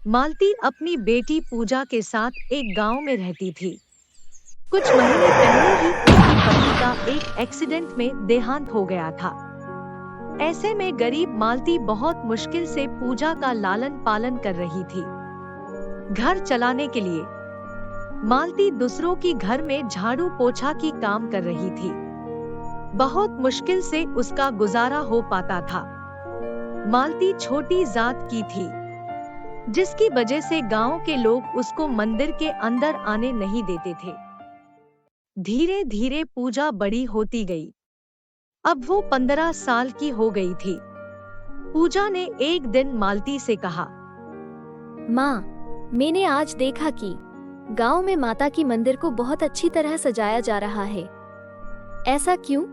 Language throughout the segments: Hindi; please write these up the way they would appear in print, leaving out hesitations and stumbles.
मालती अपनी बेटी पूजा के साथ एक गांव में रहती थी। कुछ महीने पहले ही उसकी पति का एक एक्सीडेंट में देहांत हो गया था। ऐसे में गरीब मालती बहुत मुश्किल से पूजा का लालन पालन कर रही थी। घर चलाने के लिए मालती दूसरों की घर में झाड़ू पोछा की काम कर रही थी। बहुत मुश्किल से उसका गुजारा हो पाता था। मालती छोटी जात की थी, जिसकी वजह से गांव के लोग उसको मंदिर के अंदर आने नहीं देते थे। धीरे धीरे पूजा बड़ी होती गई। अब वो 15 साल की हो गई थी। पूजा ने एक दिन मालती से कहा, माँ, मैंने आज देखा कि गांव में माता की मंदिर को बहुत अच्छी तरह सजाया जा रहा है। ऐसा क्यों?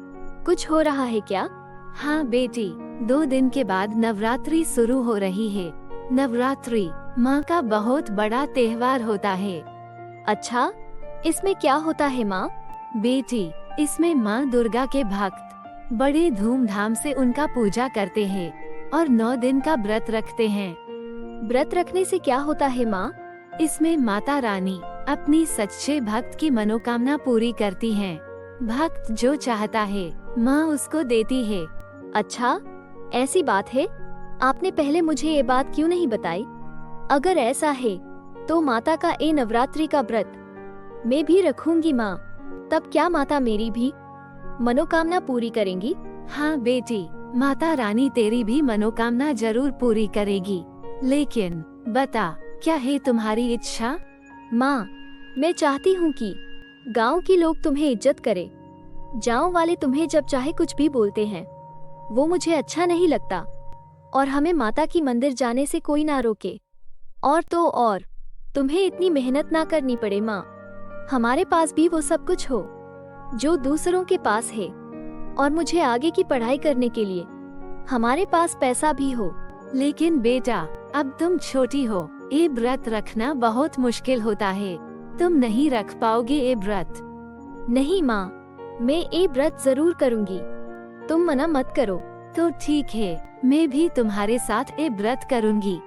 कुछ हो रहा है क्या? हाँ बेटी, 2 दिन के बाद नवरात्रि शुरू हो रही है। नवरात्रि माँ का बहुत बड़ा त्योहार होता है। अच्छा, इसमें क्या होता है माँ? बेटी, इसमें माँ दुर्गा के भक्त बड़े धूमधाम से उनका पूजा करते हैं और 9 दिन का व्रत रखते हैं। व्रत रखने से क्या होता है माँ? इसमें माता रानी अपनी सच्चे भक्त की मनोकामना पूरी करती हैं। भक्त जो चाहता है माँ उसको देती है। अच्छा, ऐसी बात है? आपने पहले मुझे ये बात क्यों नहीं बताई? अगर ऐसा है तो माता का ये नवरात्रि का व्रत मैं भी रखूंगी माँ। तब क्या माता मेरी भी मनोकामना पूरी करेंगी? हाँ बेटी, माता रानी तेरी भी मनोकामना जरूर पूरी करेगी। लेकिन बता, क्या है तुम्हारी इच्छा? माँ, मैं चाहती हूँ कि गांव के लोग तुम्हें इज्जत करें। गांव वाले तुम्हें जब चाहे कुछ भी बोलते हैं, वो मुझे अच्छा नहीं लगता। और हमें माता की मंदिर जाने से कोई ना रोके। और तो और, तुम्हें इतनी मेहनत ना करनी पड़े माँ। हमारे पास भी वो सब कुछ हो जो दूसरों के पास है, और मुझे आगे की पढ़ाई करने के लिए हमारे पास पैसा भी हो। लेकिन बेटा, अब तुम छोटी हो, ये व्रत रखना बहुत मुश्किल होता है। तुम नहीं रख पाओगे ये व्रत। नहीं माँ, मैं ये व्रत जरूर करूँगी। तुम मना मत करो। तो ठीक है, मैं भी तुम्हारे साथ ये व्रत करूँगी।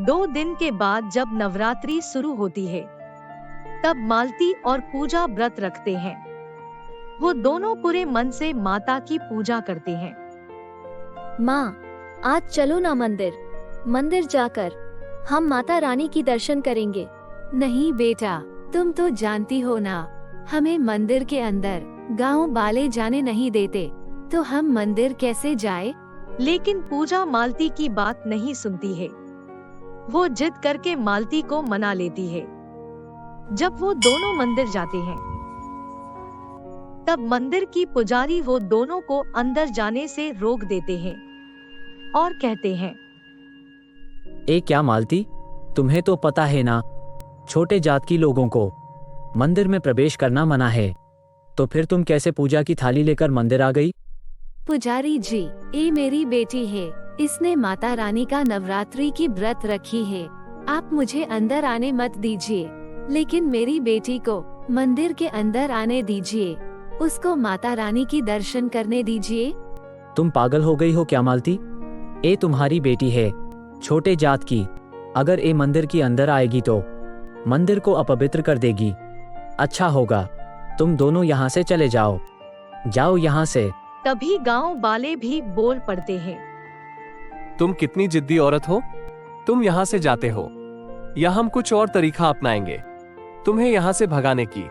2 दिन के बाद जब नवरात्रि शुरू होती है, तब मालती और पूजा व्रत रखते हैं। वो दोनों पूरे मन से माता की पूजा करते हैं। माँ, आज चलो ना मंदिर जाकर हम माता रानी की दर्शन करेंगे। नहीं बेटा, तुम तो जानती हो ना, हमें मंदिर के अंदर गांव वाले जाने नहीं देते, तो हम मंदिर कैसे जाए? लेकिन पूजा मालती की बात नहीं सुनती है। वो जिद करके मालती को मना लेती है। जब वो दोनों मंदिर जाते हैं, तब मंदिर की पुजारी वो दोनों को अंदर जाने से रोक देते हैं और कहते हैं, ए क्या मालती, तुम्हें तो पता है ना, छोटे जात की लोगों को मंदिर में प्रवेश करना मना है। तो फिर तुम कैसे पूजा की थाली लेकर मंदिर आ गई? पुजारी जी, ये मेरी बेटी है। इसने माता रानी का नवरात्रि की व्रत रखी है। आप मुझे अंदर आने मत दीजिए, लेकिन मेरी बेटी को मंदिर के अंदर आने दीजिए। उसको माता रानी की दर्शन करने दीजिए। तुम पागल हो गई हो क्या मालती? ए तुम्हारी बेटी है, छोटे जात की। अगर ए मंदिर की अंदर आएगी तो मंदिर को अपवित्र कर देगी। अच्छा होगा तुम दोनों यहाँ से चले जाओ। जाओ यहाँ से। तभी गांव वाले भी बोल पड़ते हैं, तुम कितनी जिद्दी औरत हो। तुम यहाँ से जाते हो या हम कुछ और तरीका अपनाएंगे तुम्हें यहाँ से भगाने की।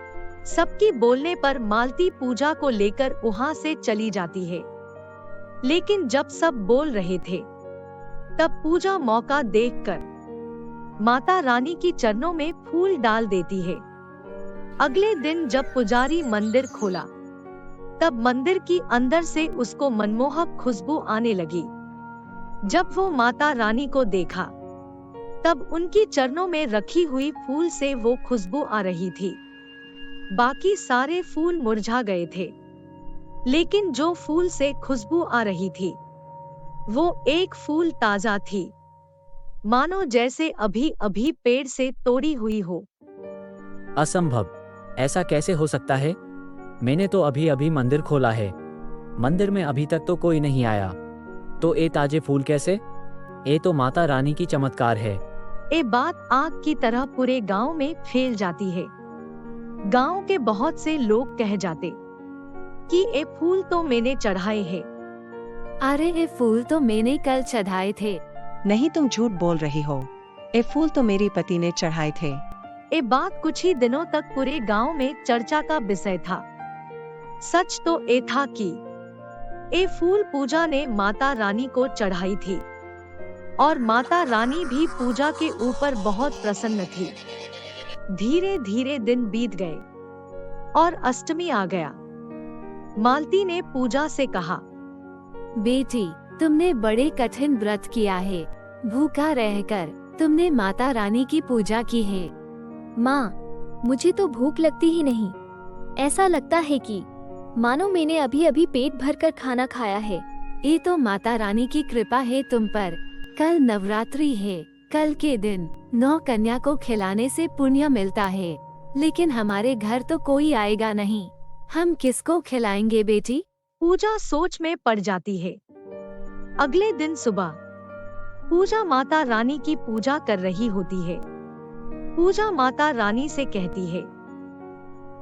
सबकी बोलने पर मालती पूजा को लेकर वहाँ से चली जाती है। लेकिन जब सब बोल रहे थे, तब पूजा मौका देखकर माता रानी की चरणों में फूल डाल देती है। अगले दिन जब पुजारी मंदिर खोला, तब मंदिर की अंदर से उसको मनमोहक खुशबू आने लगी। जब वो माता रानी को देखा, तब उनकी चरणों में रखी हुई फूल से वो खुशबू आ रही थी। बाकी सारे फूल मुरझा गए थे, लेकिन जो फूल से खुशबू आ रही थी, वो एक फूल ताजा थी, मानो जैसे अभी अभी पेड़ से तोड़ी हुई हो। असंभव, ऐसा कैसे हो सकता है? मैंने तो अभी अभी मंदिर खोला है, मंदिर में अभी तक तो कोई नहीं आया, तो ये ताजे फूल कैसे? ये तो माता रानी की चमत्कार है। ये बात आग की तरह पूरे गांव में फैल जाती है। गांव के बहुत से लोग कह जाते कि ये फूल तो मैंने चढ़ाए हैं। अरे ये फूल तो मैंने कल चढ़ाए थे। नहीं, तुम झूठ बोल रही हो। ये फूल तो मेरे पति ने चढ़ाए थे। ये बात कुछ ही दिनों तक पूरे गांव में चर्चा का विषय था। सच तो ये था कि ये फूल पूजा ने माता रानी को चढ़ाई थी और माता रानी भी पूजा के ऊपर बहुत प्रसन्न थी। धीरे धीरे दिन बीत गए और अष्टमी आ गया। मालती ने पूजा से कहा, बेटी, तुमने बड़े कठिन व्रत किया है। भूखा रहकर तुमने माता रानी की पूजा की है। माँ, मुझे तो भूख लगती ही नहीं। ऐसा लगता है कि मानो मैंने अभी अभी पेट भरकर खाना खाया है। ये तो माता रानी की कृपा है तुम पर। कल नवरात्रि है। कल के दिन 9 कन्या को खिलाने से पुण्य मिलता है, लेकिन हमारे घर तो कोई आएगा नहीं। हम किसको खिलाएंगे बेटी? पूजा सोच में पड़ जाती है। अगले दिन सुबह पूजा माता रानी की पूजा कर रही होती है। पूजा माता रानी से कहती है,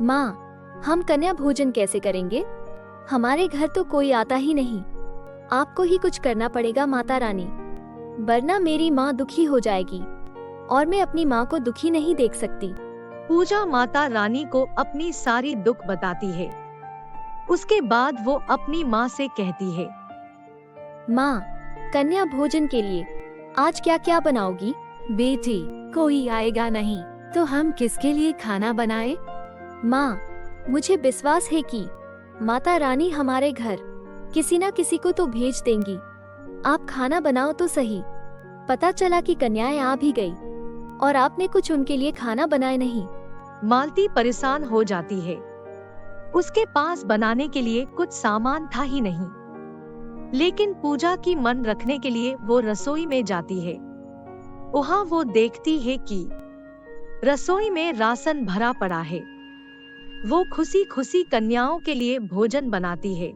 माँ, हम कन्या भोजन कैसे करेंगे? हमारे घर तो कोई आता ही नहीं। आपको ही कुछ करना पड़ेगा माता रानी, वरना मेरी माँ दुखी हो जाएगी और मैं अपनी माँ को दुखी नहीं देख सकती। पूजा माता रानी को अपनी सारी दुख बताती है। उसके बाद वो अपनी माँ से कहती है, माँ, कन्या भोजन के लिए आज क्या क्या बनाओगी? बेटी, कोई आएगा नहीं तो हम किसके लिए खाना बनाए? माँ, मुझे विश्वास है कि माता रानी हमारे घर किसी न किसी को तो भेज देंगी। आप खाना बनाओ तो सही। पता चला कि कन्याएं आ भी गई और आपने कुछ उनके लिए खाना बनाए नहीं। मालती परेशान हो जाती है। उसके पास बनाने के लिए कुछ सामान था ही नहीं, लेकिन पूजा की मन रखने के लिए वो रसोई में जाती है। वहाँ वो देखती है कि रसोई में राशन भरा पड़ा है। वो खुशी खुशी कन्याओं के लिए भोजन बनाती है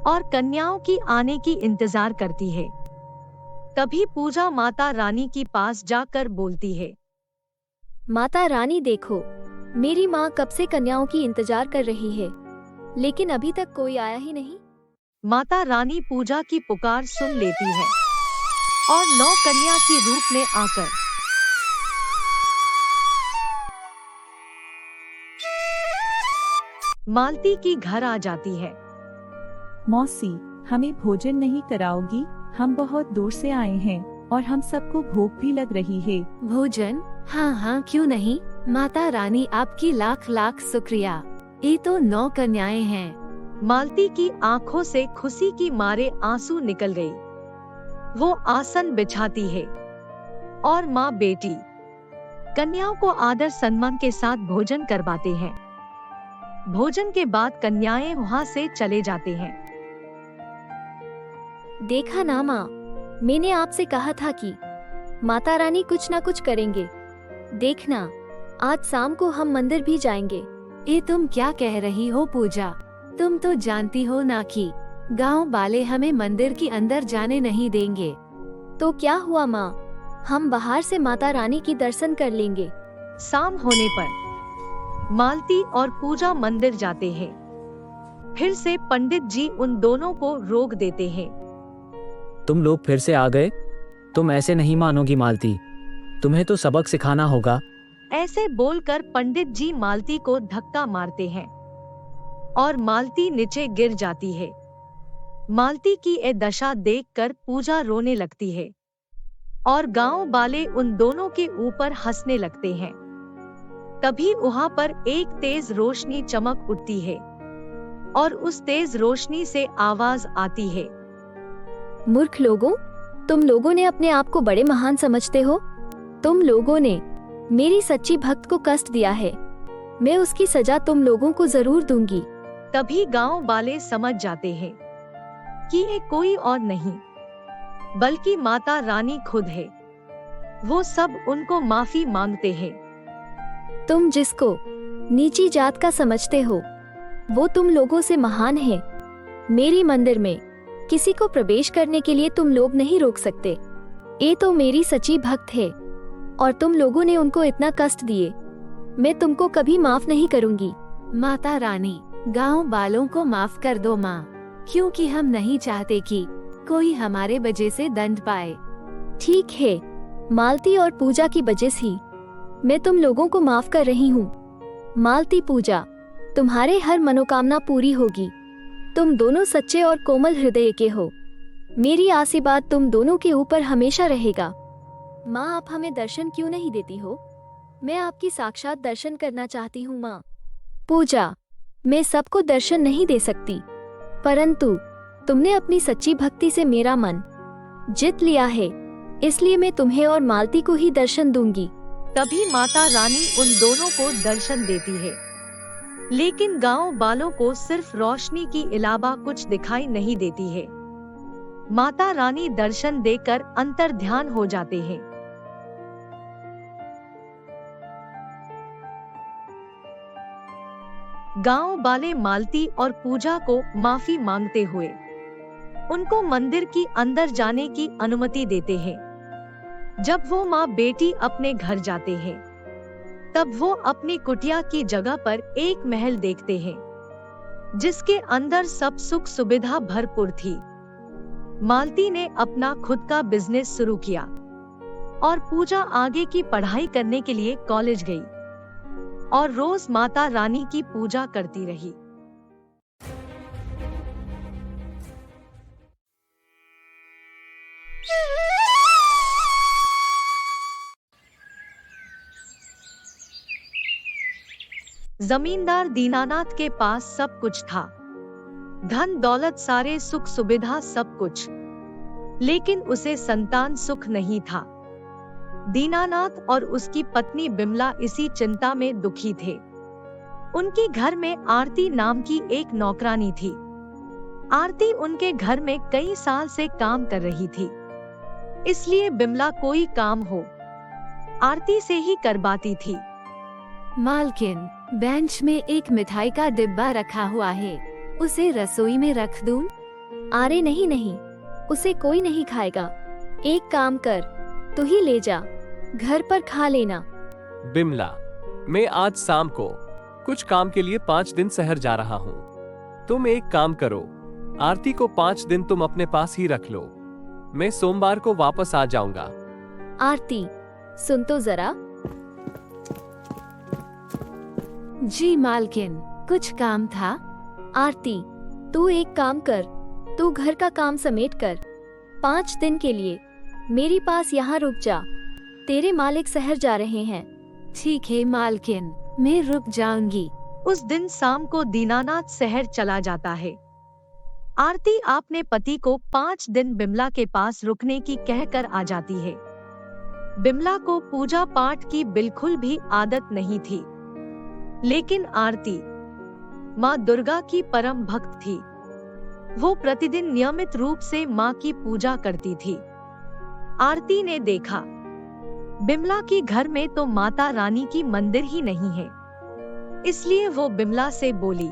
और कन्याओं की आने की इंतजार करती है। तभी पूजा माता रानी के पास जाकर बोलती है, माता रानी देखो, मेरी माँ कब से कन्याओं की इंतजार कर रही है, लेकिन अभी तक कोई आया ही नहीं। माता रानी पूजा की पुकार सुन लेती है और 9 कन्या के रूप में आकर मालती की घर आ जाती है। मौसी, हमें भोजन नहीं कराओगी? हम बहुत दूर से आए हैं और हम सबको भूख भी लग रही है। भोजन? हाँ हाँ, क्यों नहीं। माता रानी आपकी लाख लाख शुक्रिया। ये तो 9 कन्याएं हैं। मालती की आंखों से खुशी की मारे आंसू निकल गई। वो आसन बिछाती है और माँ बेटी कन्याओं को आदर सम्मान के साथ भोजन करवाते हैं। भोजन के बाद कन्याएं वहाँ से चले जाते हैं। देखा ना माँ, मैंने आपसे कहा था कि माता रानी कुछ ना कुछ करेंगे। देखना, आज शाम को हम मंदिर भी जाएंगे। ये तुम क्या कह रही हो पूजा? तुम तो जानती हो ना कि गांव वाले हमें मंदिर के अंदर जाने नहीं देंगे। तो क्या हुआ माँ, हम बाहर से माता रानी की दर्शन कर लेंगे। शाम होने पर मालती और पूजा मंदिर जाते हैं। फिर से पंडित जी उन दोनों को रोक देते हैं। तुम लोग फिर से आ गए? तुम ऐसे नहीं मानोगी मालती, तुम्हें तो सबक सिखाना होगा। ऐसे बोलकर पंडित जी मालती को धक्का मारते हैं और मालती नीचे गिर जाती है। मालती की ये दशा देखकर पूजा रोने लगती है और गांव वाले उन दोनों के ऊपर हंसने लगते हैं। तभी वहाँ पर एक तेज रोशनी चमक उठती है और उस तेज रोशनी से आवाज आती है, मूर्ख लोगों, तुम लोगों ने अपने आप को बड़े महान समझते हो। तुम लोगों ने मेरी सच्ची भक्त को कष्ट दिया है। मैं उसकी सजा तुम लोगों को जरूर दूंगी। तभी गांव वाले समझ जाते हैं कि ये कोई और नहीं बल्कि माता रानी खुद है। वो सब उनको माफी मांगते हैं। तुम जिसको नीची जात का समझते हो, वो तुम लोगों से महान है। मेरी मंदिर में किसी को प्रवेश करने के लिए तुम लोग नहीं रोक सकते। ये तो मेरी सच्ची भक्त है। और तुम लोगों ने उनको इतना कष्ट दिए। मैं तुमको कभी माफ नहीं करूंगी। माता रानी, गांव वालों को माफ कर दो माँ, क्योंकि हम नहीं चाहते कि कोई हमारे वजह से दंड पाए। ठीक है, मालती और पूजा की वजह से मैं तुम लोगों को माफ कर रही हूँ। मालती, पूजा, तुम्हारे हर मनोकामना पूरी होगी। तुम दोनों सच्चे और कोमल हृदय के हो। मेरी आशीर्वाद तुम दोनों के ऊपर हमेशा रहेगा। माँ, आप हमें दर्शन क्यों नहीं देती हो? मैं आपकी साक्षात दर्शन करना चाहती हूँ माँ। पूजा, मैं सबको दर्शन नहीं दे सकती, परंतु तुमने अपनी सच्ची भक्ति से मेरा मन जीत लिया है, इसलिए मैं तुम्हें और मालती को ही दर्शन दूंगी। तभी माता रानी उन दोनों को दर्शन देती है, लेकिन गांव वालों को सिर्फ रोशनी की अलावा कुछ दिखाई नहीं देती है। माता रानी दर्शन देकर अंतर्ध्यान हो जाते हैं। गांव वाले मालती और पूजा को माफी मांगते हुए उनको मंदिर की अंदर जाने की अनुमति देते हैं। जब वो माँ बेटी अपने घर जाते हैं, तब वो अपनी कुटिया की जगह पर एक महल देखते हैं, जिसके अंदर सब सुख सुविधा भरपूर थी। मालती ने अपना खुद का बिजनेस शुरू किया और पूजा आगे की पढ़ाई करने के लिए कॉलेज गई और रोज माता रानी की पूजा करती रही। जमींदार दीनानाथ के पास सब कुछ था, धन दौलत, सारे सुख सुविधा, सब कुछ, लेकिन उसे संतान सुख नहीं था। दीनानाथ और उसकी पत्नी बिमला इसी चिंता में दुखी थे। उनके घर में आरती नाम की एक नौकरानी थी। आरती उनके घर में कई साल से काम कर रही थी, इसलिए बिमला कोई काम हो आरती से ही करवाती थी। मालकिन, बेंच में एक मिठाई का डिब्बा रखा हुआ है, उसे रसोई में रख दूं? अरे नहीं नहीं, उसे कोई नहीं खाएगा। एक काम कर, तू ही ले जा, घर पर खा लेना। बिमला, मैं आज शाम को कुछ काम के लिए 5 दिन शहर जा रहा हूँ। तुम एक काम करो, आरती को 5 दिन तुम अपने पास ही रख लो। मैं सोमवार को वापस आ जाऊंगा। आरती, सुन तो जरा। जी मालकिन, कुछ काम था। आरती, तू एक काम कर, तू घर का काम समेट कर 5 दिन के लिए मेरे पास यहाँ रुक जा। तेरे मालिक शहर जा रहे हैं। ठीक है मालकिन, मैं रुक जाऊंगी। उस दिन शाम को दीनानाथ शहर चला जाता है। आरती अपने पति को 5 दिन बिमला के पास रुकने की कहकर आ जाती है। बिमला को पूजा पाठ की बिल्कुल भी आदत नहीं थी, लेकिन आरती माँ दुर्गा की परम भक्त थी। वो प्रतिदिन नियमित रूप से माँ की पूजा करती थी। आरती ने देखा बिमला के घर में तो माता रानी की मंदिर ही नहीं है, इसलिए वो बिमला से बोली,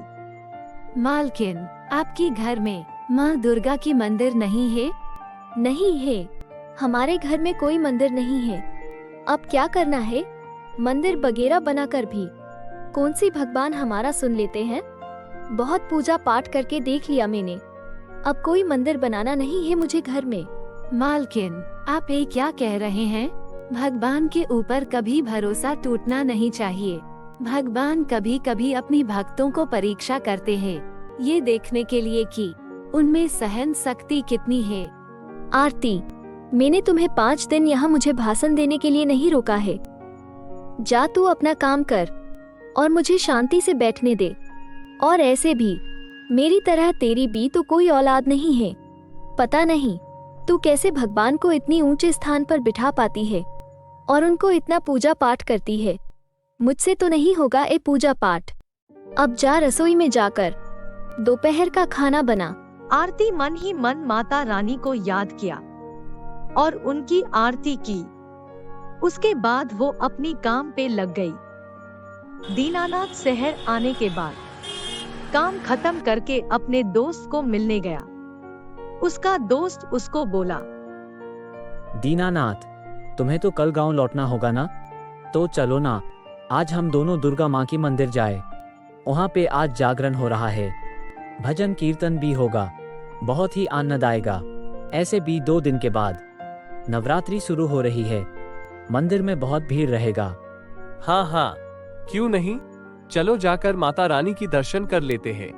मालकिन, आपके घर में माँ दुर्गा की मंदिर नहीं है? नहीं है, हमारे घर में कोई मंदिर नहीं है। अब क्या करना है? मंदिर वगैरह बनाकर भी कौन सी भगवान हमारा सुन लेते हैं? बहुत पूजा पाठ करके देख लिया मैंने, अब कोई मंदिर बनाना नहीं है मुझे घर में। मालकिन, आप ये क्या कह रहे हैं? भगवान के ऊपर कभी भरोसा टूटना नहीं चाहिए। भगवान कभी कभी अपनी भक्तों को परीक्षा करते हैं, ये देखने के लिए कि उनमें सहन शक्ति कितनी है। आरती, मैंने तुम्हें 5 दिन यहाँ मुझे भाषण देने के लिए नहीं रोका है। जा तू अपना काम कर और मुझे शांति से बैठने दे। और ऐसे भी मेरी तरह तेरी भी तो कोई औलाद नहीं है। पता नहीं तू कैसे भगवान को इतनी ऊंचे स्थान पर बिठा पाती है और उनको इतना पूजा पाठ करती है। मुझसे तो नहीं होगा ये पूजा पाठ। अब जा रसोई में जाकर दोपहर का खाना बना। आरती मन ही मन माता रानी को याद किया और उनकी आरती की। उसके बाद वो अपनी काम पे लग गई। दीनानाथ शहर आने के बाद काम खत्म करके अपने दोस्त को मिलने गया। उसका दोस्त उसको बोला, दीनानाथ, तुम्हें तो कल गांव लौटना होगा ना, तो चलो ना, आज हम दोनों दुर्गा माँ की मंदिर जाए। वहाँ पे आज जागरण हो रहा है, भजन कीर्तन भी होगा, बहुत ही आनंद आएगा। ऐसे भी 2 दिन के बाद नवरात्रि शुरू हो रही है, मंदिर में बहुत भीड़ रहेगा। हाँ हाँ, क्यों नहीं, चलो जाकर माता रानी की दर्शन कर लेते हैं।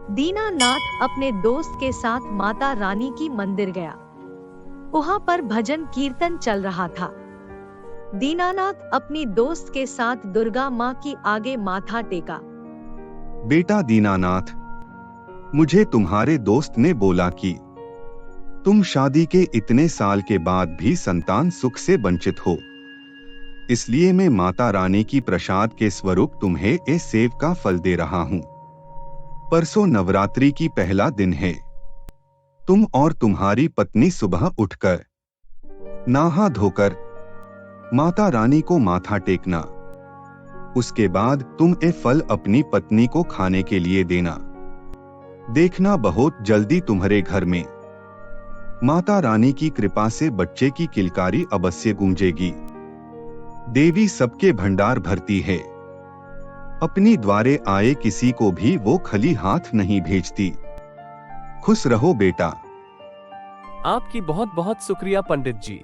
दीनानाथ अपने दोस्त के साथ माता रानी की मंदिर गया। वहाँ पर भजन कीर्तन चल रहा था। दीनानाथ अपनी दोस्त के साथ दुर्गा माँ की आगे माथा टेका। बेटा दीनानाथ, मुझे तुम्हारे दोस्त ने बोला कि तुम शादी के इतने साल के बाद भी संतान सुख से वंचित हो, इसलिए मैं माता रानी की प्रसाद के स्वरूप तुम्हें ये सेव का फल दे रहा हूँ। परसों नवरात्रि की पहला दिन है। तुम और तुम्हारी पत्नी सुबह उठकर नहा धोकर माता रानी को माथा टेकना। उसके बाद तुम ये फल अपनी पत्नी को खाने के लिए देना। देखना बहुत जल्दी तुम्हारे घर में माता रानी की कृपा से बच्चे की किलकारी अवश्य गूंजेगी। देवी सबके भंडार भरती है, अपनी द्वारे आए किसी को भी वो खाली हाथ नहीं भेजती। खुश रहो बेटा। आपकी बहुत बहुत शुक्रिया पंडित जी।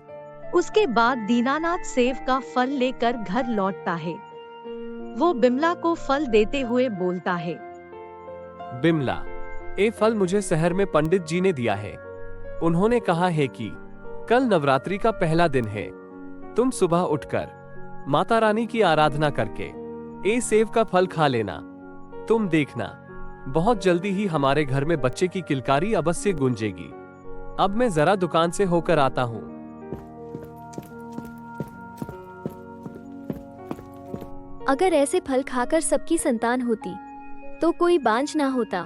उसके बाद दीनानाथ सेव का फल लेकर घर लौटता है। वो बिमला को फल देते हुए बोलता है, बिमला, ये फल मुझे शहर में पंडित जी ने दिया है। उन्होंने कहा है कि कल नवरात्रि का पहला दिन है। तुम सुबह उठकर माता रानी की आराधना करके ये सेव का फल खा लेना। तुम देखना बहुत जल्दी ही हमारे घर में बच्चे की किलकारी अवश्य गूंजेगी। अब मैं जरा दुकान से होकर आता हूँ। अगर ऐसे फल खाकर सबकी संतान होती तो कोई बांझ ना होता।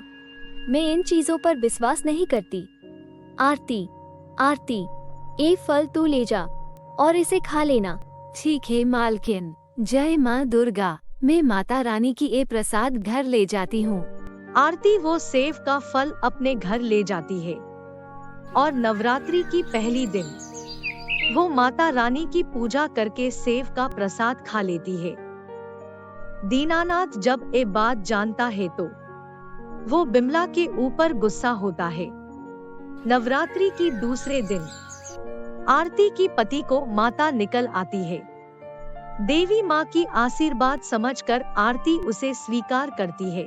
मैं इन चीजों पर विश्वास नहीं करती। आरती, आरती, ये फल तू ले जा और इसे खा लेना। ठीक है मालकिन, जय माँ दुर्गा। मैं माता रानी की ये प्रसाद घर ले जाती हूँ। आरती वो सेव का फल अपने घर ले जाती है और नवरात्रि की पहली दिन वो माता रानी की पूजा करके सेव का प्रसाद खा लेती है। दीनानाथ जब ये बात जानता है तो वो बिमला के ऊपर गुस्सा होता है। नवरात्रि की दूसरे दिन आरती की पति को माता निकल आती है। देवी माँ की आशीर्वाद समझकर आरती उसे स्वीकार करती है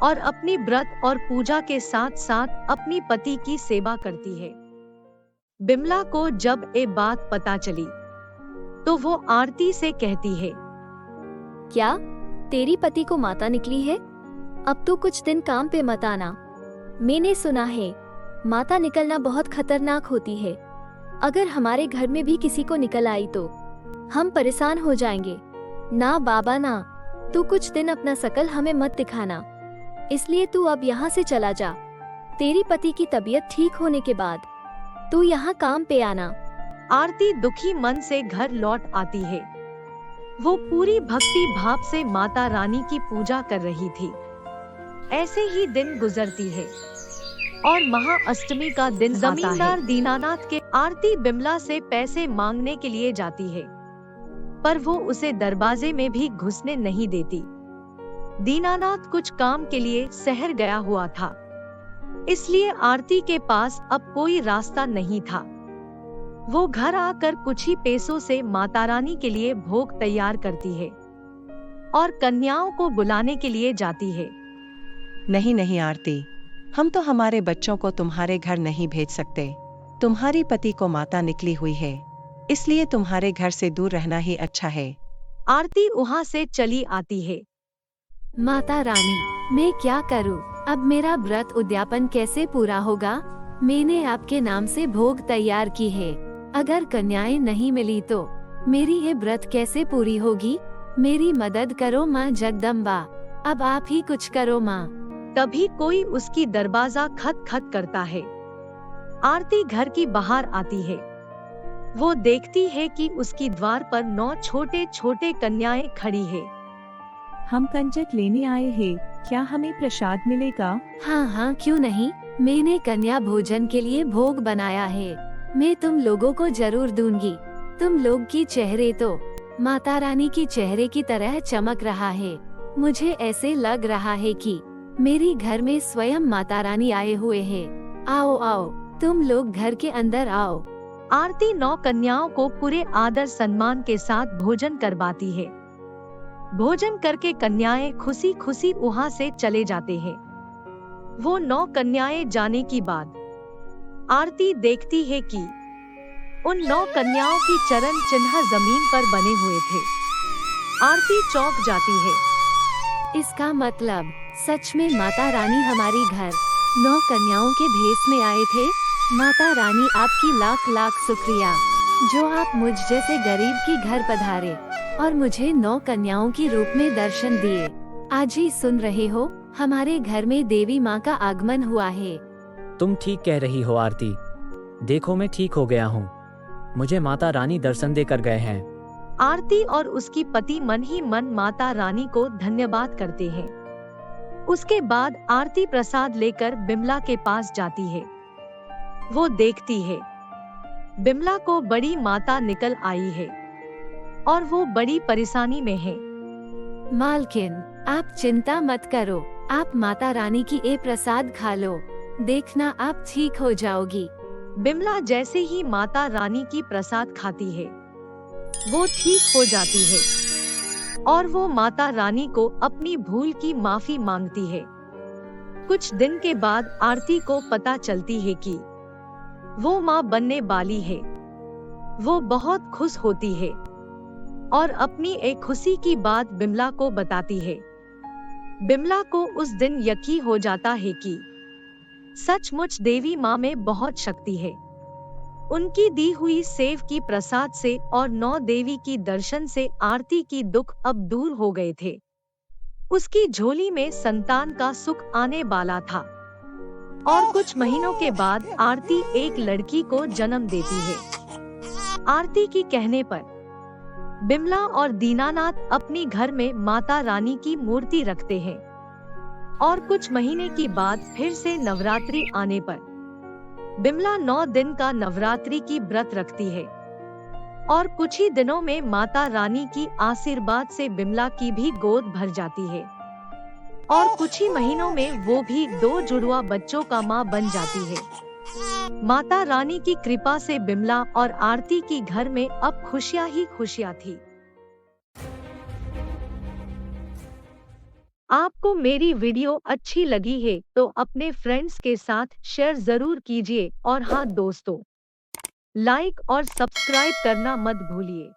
और अपनी व्रत और पूजा के साथ साथ अपनी पति की सेवा करती है। बिमला को जब ये बात पता चली तो वो आरती से कहती है, क्या तेरी पति को माता निकली है? अब तो कुछ दिन काम पे मत आना। मैंने सुना है माता निकलना बहुत खतरनाक होती है। अगर हमारे घर में भी किसी को निकल आई तो हम परेशान हो जाएंगे। ना बाबा ना, तू कुछ दिन अपना शकल हमें मत दिखाना। इसलिए तू अब यहाँ से चला जा। तेरी पति की तबीयत ठीक होने के बाद तू यहाँ काम पे आना। आरती दुखी मन से घर लौट आती है। वो पूरी भक्ति भाव से माता रानी की पूजा कर रही थी। ऐसे ही दिन गुजरती है और महाअष्टमी का दिन जमींदार दीनानाथ के आरती बिमला से पैसे मांगने के लिए जाती है, पर वो उसे दरवाजे में भी घुसने नहीं देती। दीनानाथ कुछ काम के लिए शहर गया हुआ था, इसलिए आरती के पास अब कोई रास्ता नहीं था। वो घर आकर कुछ ही पैसों से माता रानी के लिए भोग तैयार करती है और कन्याओं को बुलाने के लिए जाती है। नहीं नहीं आरती, हम तो हमारे बच्चों को तुम्हारे घर नहीं भेज सकते। तुम्हारी पति को माता निकली हुई है, इसलिए तुम्हारे घर से दूर रहना ही अच्छा है। आरती वहाँ से चली आती है। माता रानी, मैं क्या करूं? अब मेरा व्रत उद्यापन कैसे पूरा होगा? मैंने आपके नाम से भोग तैयार की है। अगर कन्याएं नहीं मिली तो मेरी ये व्रत कैसे पूरी होगी? मेरी मदद करो माँ जगदम्बा। अब आप ही कुछ करो माँ। तभी कोई उसकी दरवाजा खट खट करता है। आरती घर की बाहर आती है। वो देखती है कि उसकी द्वार पर 9 छोटे छोटे कन्याएं खड़ी है। हम कंजक लेने आए हैं, क्या हमें प्रसाद मिलेगा? हाँ हाँ, क्यों नहीं। मैंने कन्या भोजन के लिए भोग बनाया है। मैं तुम लोगों को जरूर दूंगी। तुम लोग की चेहरे तो माता रानी की चेहरे की तरह चमक रहा है। मुझे ऐसे लग रहा है कि मेरी घर में स्वयं माता रानी आए हुए हैं। आओ आओ, तुम लोग घर के अंदर आओ। आरती 9 कन्याओं को पूरे आदर सम्मान के साथ भोजन करवाती है। भोजन करके कन्याएं खुशी खुशी वहां से चले जाते हैं। वो 9 कन्याएं जाने की बाद आरती देखती है कि उन 9 कन्याओं की चरण चिन्ह जमीन पर बने हुए थे। आरती चौंक जाती है। इसका मतलब सच में माता रानी हमारी घर 9 कन्याओं के भेष में आए थे। माता रानी आपकी लाख लाख शुक्रिया, जो आप मुझ जैसे गरीब की घर पधारे और मुझे 9 कन्याओं की रूप में दर्शन दिए। आज ही सुन रहे हो, हमारे घर में देवी माँ का आगमन हुआ है। तुम ठीक कह रही हो आरती। देखो मैं ठीक हो गया हूँ। मुझे माता रानी दर्शन देकर गए हैं। आरती और उसकी पति मन ही मन माता रानी को धन्यवाद करते हैं। उसके बाद आरती प्रसाद लेकर बिमला के पास जाती है। वो देखती है बिमला को बड़ी माता निकल आई है और वो बड़ी परेशानी में है। मालकिन, आप चिंता मत करो, आप माता रानी की ये प्रसाद खा लो, देखना आप ठीक हो जाओगी। बिमला जैसे ही माता रानी की प्रसाद खाती है, वो ठीक हो जाती है और वो माता रानी को अपनी भूल की माफी मांगती है। कुछ दिन के बाद आरती को पता चलती है कि वो माँ बनने वाली है। वो बहुत खुश होती है और अपनी एक खुशी की बात बिमला को बताती है। बिमला को उस दिन यकीन हो जाता है कि सचमुच देवी माँ में बहुत शक्ति है। उनकी दी हुई सेव की प्रसाद से और 9 देवी की दर्शन से आरती की दुख अब दूर हो गए थे। उसकी झोली में संतान का सुख आने वाला था और कुछ महीनों के बाद आरती एक लड़की को जन्म देती है। आरती की कहने पर बिमला और दीनानाथ अपनी घर में माता रानी की मूर्ति रखते हैं और कुछ महीने की बाद फिर से नवरात्रि आने पर बिमला 9 दिन का नवरात्रि की व्रत रखती है और कुछ ही दिनों में माता रानी की आशीर्वाद से बिमला की भी गोद भर जाती है और कुछ ही महीनों में वो भी 2 जुड़वा बच्चों का मां बन जाती है। माता रानी की कृपा से बिमला और आरती की घर में अब खुशियां ही खुशियां थी। आपको मेरी वीडियो अच्छी लगी है तो अपने फ्रेंड्स के साथ शेयर जरूर कीजिए और हाँ दोस्तों, लाइक और सब्सक्राइब करना मत भूलिए।